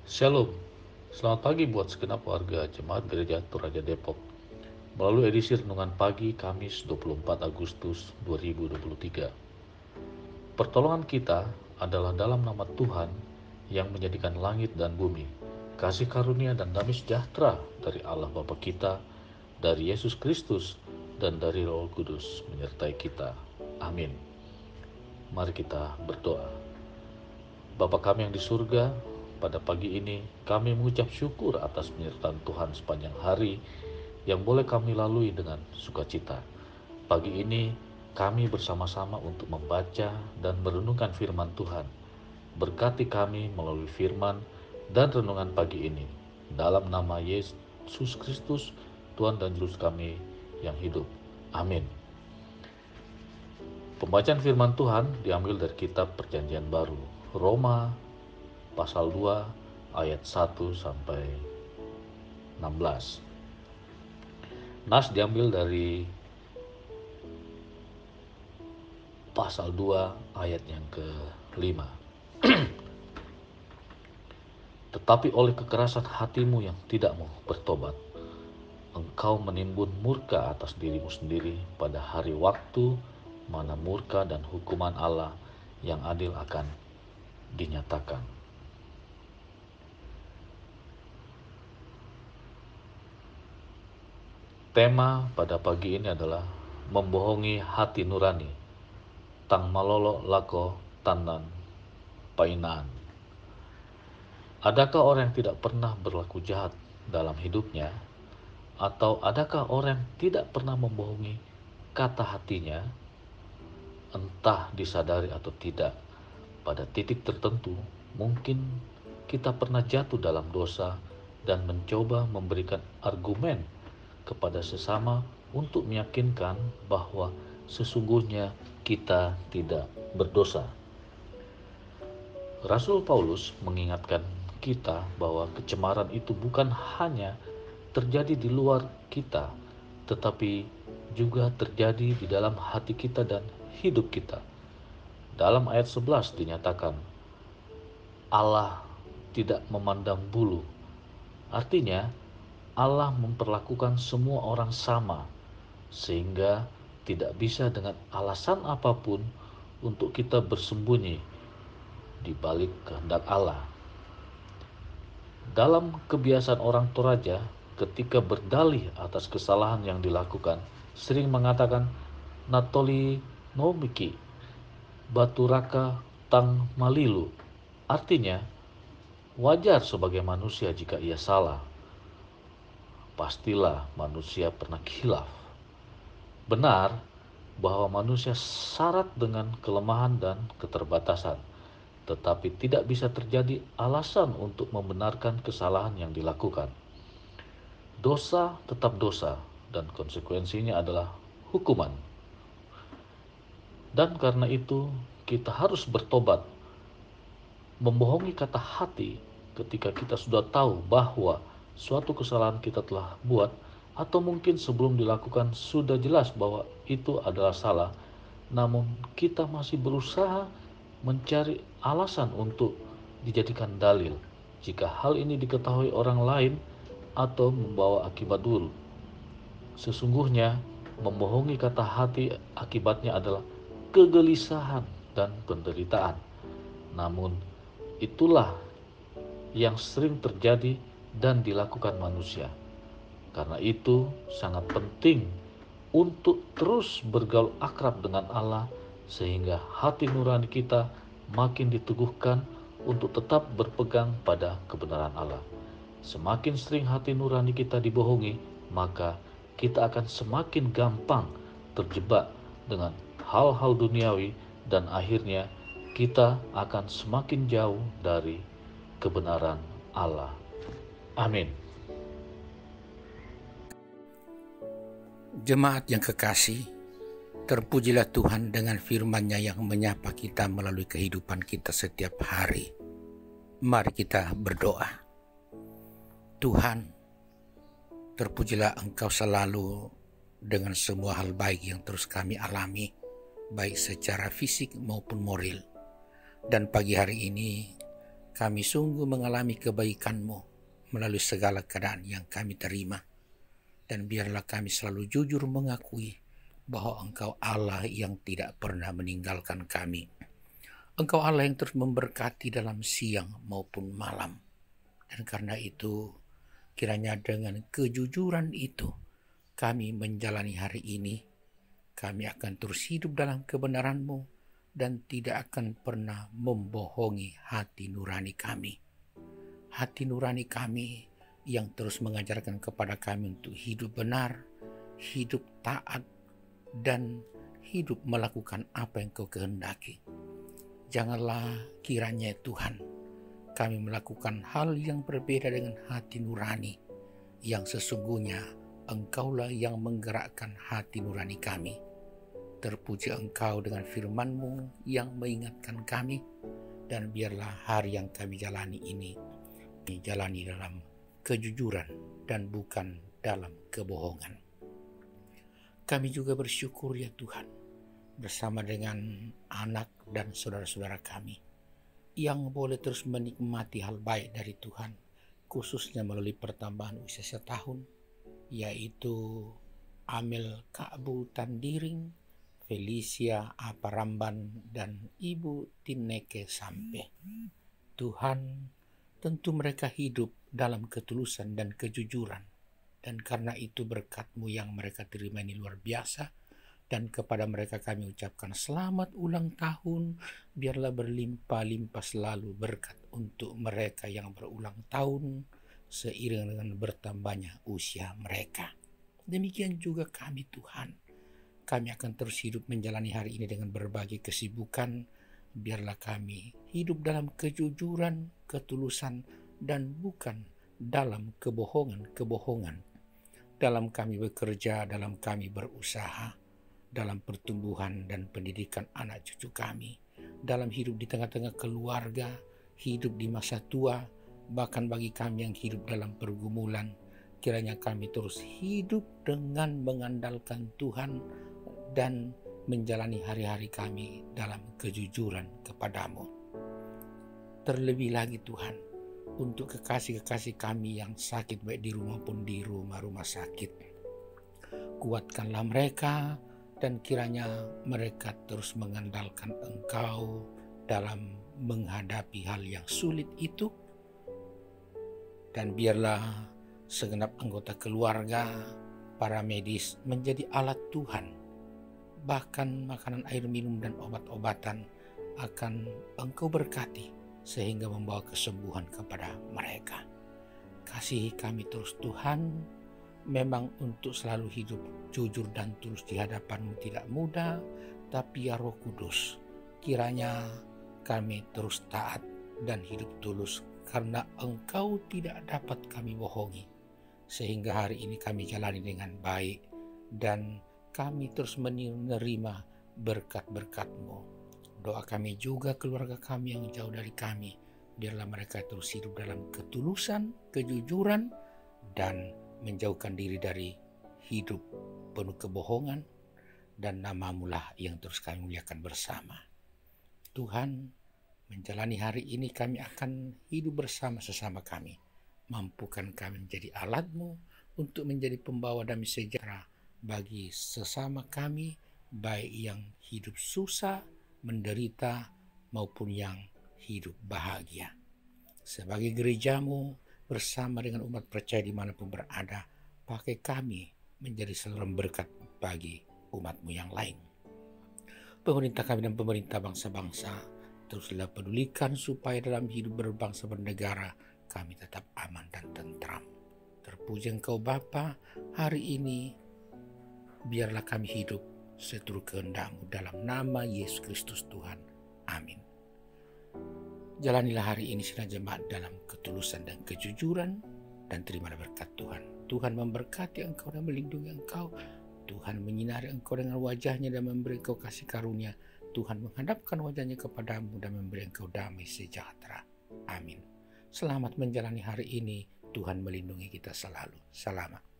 Shalom, selamat pagi buat segenap warga Jemaat Gereja Toraja Depok. Melalui edisi Renungan Pagi Kamis 24 Agustus 2023. Pertolongan kita adalah dalam nama Tuhan yang menjadikan langit dan bumi, kasih karunia dan damai sejahtera dari Allah Bapa kita, dari Yesus Kristus, dan dari Roh Kudus menyertai kita. Amin. Mari kita berdoa. Bapa kami yang di surga, pada pagi ini kami mengucap syukur atas penyertaan Tuhan sepanjang hari yang boleh kami lalui dengan sukacita. Pagi ini kami bersama-sama untuk membaca dan merenungkan firman Tuhan. Berkati kami melalui firman dan renungan pagi ini. Dalam nama Yesus Kristus, Tuhan dan Juru kami yang hidup. Amin. Pembacaan firman Tuhan diambil dari kitab Perjanjian Baru, Roma pasal 2 ayat 1 sampai 16. Nas diambil dari pasal 2 ayat yang ke-5. Tetapi oleh kekerasan hatimu yang tidak mau bertobat, engkau menimbun murka atas dirimu sendiri pada hari waktu mana murka dan hukuman Allah yang adil akan dinyatakan. Tema pada pagi ini adalah membohongi hati nurani. Tang malolo lako tanan painaan. Adakah orang yang tidak pernah berlaku jahat dalam hidupnya? Atau adakah orang yang tidak pernah membohongi kata hatinya? Entah disadari atau tidak, pada titik tertentu mungkin kita pernah jatuh dalam dosa dan mencoba memberikan argumen kepada sesama untuk meyakinkan bahwa sesungguhnya kita tidak berdosa. Rasul Paulus mengingatkan kita bahwa kecemaran itu bukan hanya terjadi di luar kita, tetapi juga terjadi di dalam hati kita dan hidup kita. Dalam ayat 11 dinyatakan, Allah tidak memandang bulu. Artinya, Allah memperlakukan semua orang sama, sehingga tidak bisa dengan alasan apapun untuk kita bersembunyi di balik kehendak Allah. Dalam kebiasaan orang Toraja, ketika berdalih atas kesalahan yang dilakukan, sering mengatakan Natoli nomiki, baturaka tang malilu. Artinya, wajar sebagai manusia jika ia salah. Pastilah manusia pernah khilaf. Benar bahwa manusia syarat dengan kelemahan dan keterbatasan, tetapi tidak bisa terjadi alasan untuk membenarkan kesalahan yang dilakukan. Dosa tetap dosa dan konsekuensinya adalah hukuman. Dan karena itu kita harus bertobat. Membohongi kata hati ketika kita sudah tahu bahwa suatu kesalahan kita telah buat, atau mungkin sebelum dilakukan sudah jelas bahwa itu adalah salah, namun kita masih berusaha mencari alasan untuk dijadikan dalil jika hal ini diketahui orang lain atau membawa akibat buruk. Sesungguhnya membohongi kata hati akibatnya adalah kegelisahan dan penderitaan. Namun itulah yang sering terjadi dan dilakukan manusia. Karena itu sangat penting untuk terus bergaul akrab dengan Allah, sehingga hati nurani kita makin diteguhkan untuk tetap berpegang pada kebenaran Allah. Semakin sering hati nurani kita dibohongi, maka kita akan semakin gampang terjebak dengan hal-hal duniawi dan akhirnya kita akan semakin jauh dari kebenaran Allah. Amin. Jemaat yang kekasih, terpujilah Tuhan dengan firman-Nya yang menyapa kita melalui kehidupan kita setiap hari. Mari kita berdoa. Tuhan, terpujilah Engkau selalu dengan semua hal baik yang terus kami alami, baik secara fisik maupun moral. Dan pagi hari ini Kami sungguh mengalami kebaikan-Mu melalui segala keadaan yang kami terima. Dan biarlah kami selalu jujur mengakui bahwa Engkau Allah yang tidak pernah meninggalkan kami. Engkau Allah yang terus memberkati dalam siang maupun malam. Dan karena itu, kiranya dengan kejujuran itu, kami menjalani hari ini. Kami akan terus hidup dalam kebenaran-Mu dan tidak akan pernah membohongi hati nurani kami. Hati nurani kami yang terus mengajarkan kepada kami untuk hidup benar, hidup taat, dan hidup melakukan apa yang Kau kehendaki. Janganlah kiranya Tuhan, kami melakukan hal yang berbeda dengan hati nurani, yang sesungguhnya Engkaulah yang menggerakkan hati nurani kami. Terpuji Engkau dengan firman-Mu yang mengingatkan kami, dan biarlah hari yang kami jalani ini dijalani dalam kejujuran dan bukan dalam kebohongan. Kami juga bersyukur ya Tuhan, bersama dengan anak dan saudara-saudara kami yang boleh terus menikmati hal baik dari Tuhan, khususnya melalui pertambahan usia setahun, yaitu Amel Ka'bu Tandiring, Felicia Aparamban, dan Ibu Tineke Sampe. Tuhan, tentu mereka hidup dalam ketulusan dan kejujuran, dan karena itu berkat-Mu yang mereka terima ini luar biasa, dan kepada mereka kami ucapkan selamat ulang tahun. Biarlah berlimpah-limpah selalu berkat untuk mereka yang berulang tahun seiring dengan bertambahnya usia mereka. Demikian juga kami Tuhan, kami akan terus hidup menjalani hari ini dengan berbagai kesibukan. Biarlah kami hidup dalam kejujuran, ketulusan, dan bukan dalam kebohongan-kebohongan. Dalam kami bekerja, dalam kami berusaha, dalam pertumbuhan dan pendidikan anak cucu kami, dalam hidup di tengah-tengah keluarga, hidup di masa tua, bahkan bagi kami yang hidup dalam pergumulan, kiranya kami terus hidup dengan mengandalkan Tuhan dan menjalani hari-hari kami dalam kejujuran kepadamu. Terlebih lagi Tuhan, untuk kekasih-kekasih kami yang sakit baik di rumah pun di rumah-rumah sakit, kuatkanlah mereka dan kiranya mereka terus mengandalkan Engkau dalam menghadapi hal yang sulit itu. Dan biarlah segenap anggota keluarga, para medis menjadi alat Tuhan. Bahkan makanan, air minum, dan obat-obatan akan Engkau berkati sehingga membawa kesembuhan kepada mereka. Kasihi kami terus Tuhan. Memang untuk selalu hidup jujur dan tulus di hadapan-Mu tidak mudah, tapi ya Roh Kudus, kiranya kami terus taat dan hidup tulus karena Engkau tidak dapat kami bohongi. Sehingga hari ini kami jalani dengan baik dan kami terus menerima berkat-berkat-Mu. Doa kami juga keluarga kami yang jauh dari kami, biarlah mereka terus hidup dalam ketulusan, kejujuran, dan menjauhkan diri dari hidup penuh kebohongan, dan nama-Mu lah yang terus kami muliakan bersama. Tuhan, menjalani hari ini kami akan hidup bersama sesama kami. Mampukan kami menjadi alat-Mu untuk menjadi pembawa damai sejahtera bagi sesama kami, baik yang hidup susah, menderita, maupun yang hidup bahagia. Sebagai gereja-Mu, bersama dengan umat percaya dimanapun berada, pakai kami menjadi saluran berkat bagi umat-Mu yang lain. Pemerintah kami dan pemerintah bangsa-bangsa, teruslah pedulikan supaya dalam hidup berbangsa bernegara kami tetap aman dan tentram. Terpuji Engkau Bapa, hari ini biarlah kami hidup seturut kehendak-Mu dalam nama Yesus Kristus Tuhan. Amin. Jalanilah hari ini sidang jemaat dalam ketulusan dan kejujuran, dan terimalah berkat Tuhan. Tuhan memberkati engkau dan melindungi engkau. Tuhan menyinari engkau dengan wajah-Nya dan memberi engkau kasih karunia. Tuhan menghadapkan wajah-Nya kepadamu dan memberi engkau damai sejahtera. Amin. Selamat menjalani hari ini. Tuhan melindungi kita selalu. Selamat.